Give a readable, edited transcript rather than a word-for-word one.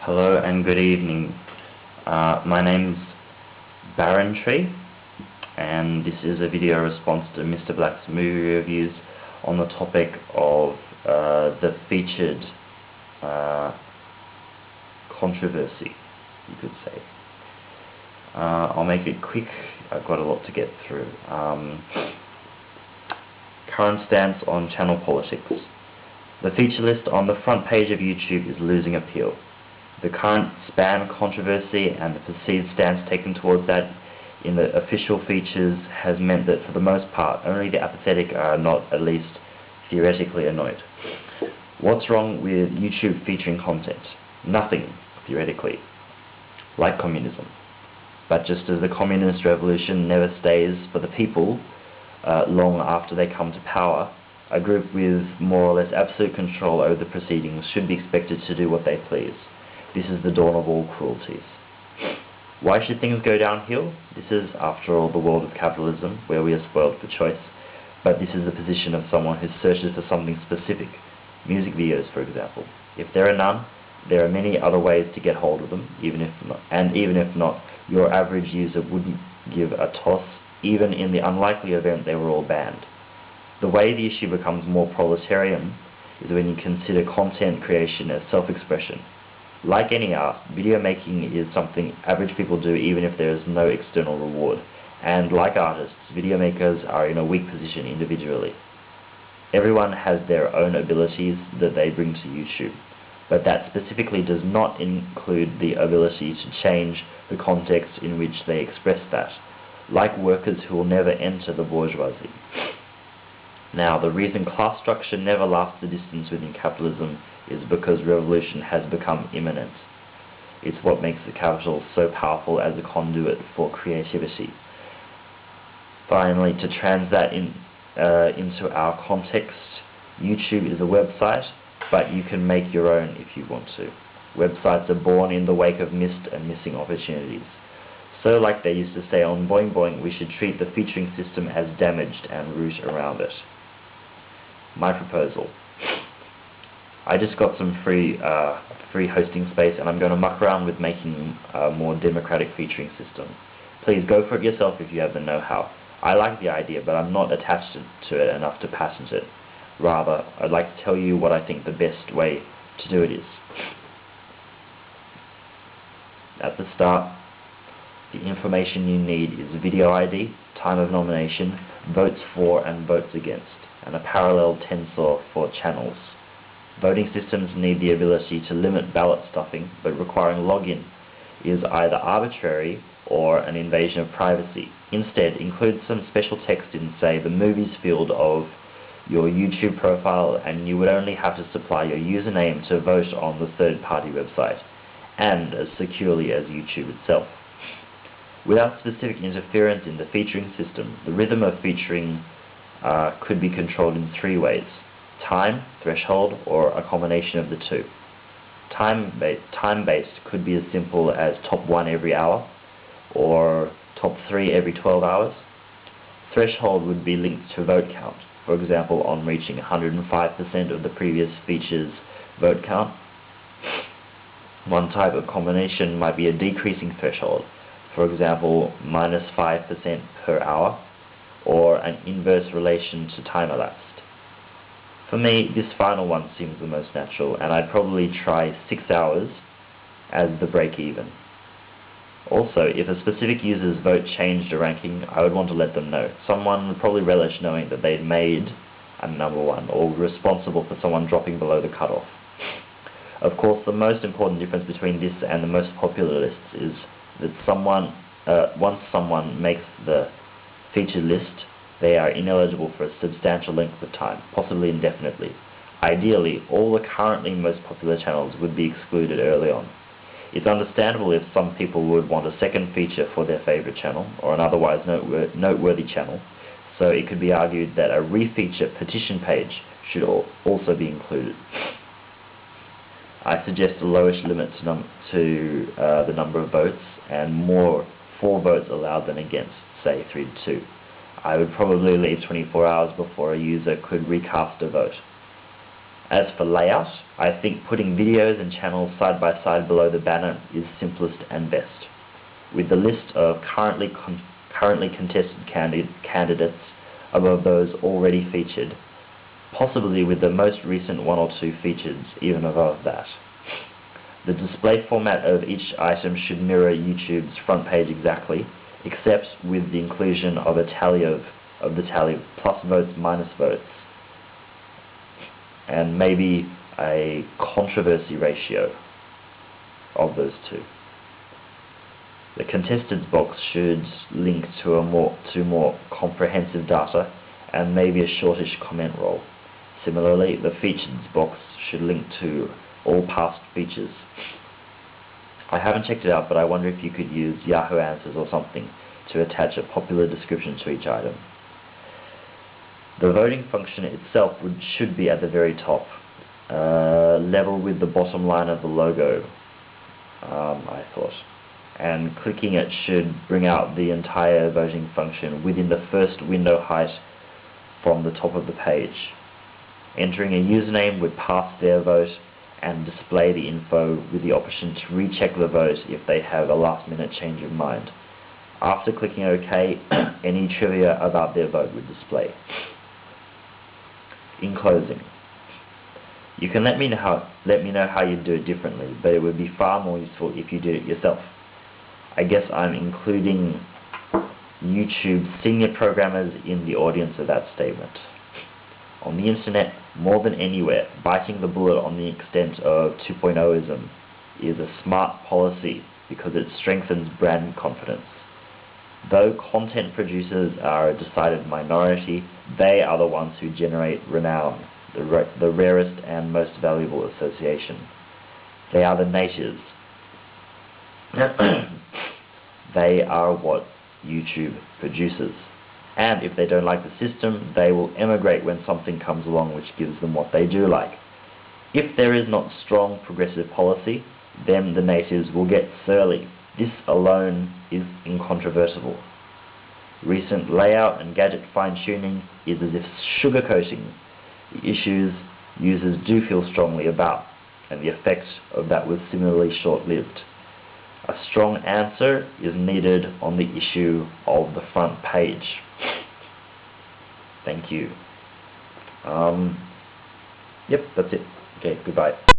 Hello and good evening. My name's Baron Tree, and this is a video response to Mr. Black's movie reviews on the topic of the featured controversy, you could say. I'll make it quick. I've got a lot to get through. Current stance on channel politics. The feature list on the front page of YouTube is losing appeal. The current spam controversy and the perceived stance taken towards that in the official features has meant that for the most part only the apathetic are not at least theoretically annoyed. What's wrong with YouTube featuring content? Nothing, theoretically. Like communism. But just as the communist revolution never stays for the people long after they come to power, a group with more or less absolute control over the proceedings should be expected to do what they please. This is the dawn of all cruelties. Why should things go downhill? This is, after all, the world of capitalism, where we are spoiled for choice. But this is the position of someone who searches for something specific. Music videos, for example. If there are none, there are many other ways to get hold of them, even if not, your average user wouldn't give a toss, even in the unlikely event they were all banned. The way the issue becomes more proletarian is when you consider content creation as self-expression. Like any art, video making is something average people do even if there is no external reward. And like artists, video makers are in a weak position individually. Everyone has their own abilities that they bring to YouTube, but that specifically does not include the ability to change the context in which they express that, like workers who will never enter the bourgeoisie. Now, the reason class structure never lasts the distance within capitalism is because revolution has become imminent. It's what makes the capital so powerful as a conduit for creativity. Finally, to translate into our context, YouTube is a website, but you can make your own if you want to. Websites are born in the wake of missed and missing opportunities. So, like they used to say on Boing Boing, we should treat the featuring system as damaged and root around it. My proposal. I just got some free hosting space, and I'm going to muck around with making a more democratic featuring system. Please go for it yourself if you have the know-how. I like the idea, but I'm not attached to it enough to patent it. Rather, I'd like to tell you what I think the best way to do it is. At the start, the information you need is video ID, time of nomination, votes for and votes against, and a parallel tensor for channels. Voting systems need the ability to limit ballot stuffing, but requiring login is either arbitrary or an invasion of privacy. Instead, include some special text in, say, the movies field of your YouTube profile, and you would only have to supply your username to vote on the third-party website, and as securely as YouTube itself. Without specific interference in the featuring system, the rhythm of featuring could be controlled in three ways: time, threshold, or a combination of the two. Time-based could be as simple as top 1 every hour, or top 3 every 12 hours. Threshold would be linked to vote count, for example on reaching 105% of the previous feature's vote count. One type of combination might be a decreasing threshold, for example -5% per hour, or an inverse relation to time elapsed. For me, this final one seems the most natural, and I'd probably try 6 hours as the break-even. Also, if a specific user's vote changed a ranking, I would want to let them know. Someone would probably relish knowing that they'd made a number one, or responsible for someone dropping below the cutoff. Of course, the most important difference between this and the most popular lists is that once someone makes the featured list, they are ineligible for a substantial length of time, possibly indefinitely. Ideally, all the currently most popular channels would be excluded early on. It's understandable if some people would want a second feature for their favorite channel, or an otherwise noteworthy channel, so it could be argued that a refeature petition page should also be included. I suggest a lowish limit to the number of votes, and more for votes allowed than against, say 3 to 2. I would probably leave 24 hours before a user could recast a vote. As for layout, I think putting videos and channels side by side below the banner is simplest and best. With the list of currently contested candidates above those already featured, possibly with the most recent one or two featured even above that. The display format of each item should mirror YouTube's front page exactly, except with the inclusion of a tally of the tally, plus votes, minus votes, and maybe a controversy ratio of those two. The contestants box should link to more comprehensive data and maybe a shortish comment roll. Similarly, the featured box should link to all past features. I haven't checked it out, but I wonder if you could use Yahoo Answers or something to attach a popular description to each item. The voting function itself should be at the very top, level with the bottom line of the logo, I thought. And clicking it should bring out the entire voting function within the first window height from the top of the page. Entering a username would pass their vote and display the info with the option to recheck the vote if they have a last-minute change of mind. After clicking OK, any trivia about their vote would display. In closing, you can let me know how you do it differently, but it would be far more useful if you did it yourself. I guess I'm including YouTube senior programmers in the audience of that statement. On the internet, more than anywhere, biting the bullet on the extent of 2.0ism is a smart policy because it strengthens brand confidence. Though content producers are a decided minority, they are the ones who generate renown, the rarest and most valuable association. They are the natives. They are what YouTube produces. And if they don't like the system, they will emigrate when something comes along which gives them what they do like. If there is not strong progressive policy, then the natives will get surly. This alone is incontrovertible. Recent layout and gadget fine-tuning is as if sugarcoating the issues users do feel strongly about, and the effect of that was similarly short-lived. A strong answer is needed on the issue of the front page. Thank you. Yep, that's it. Okay, goodbye.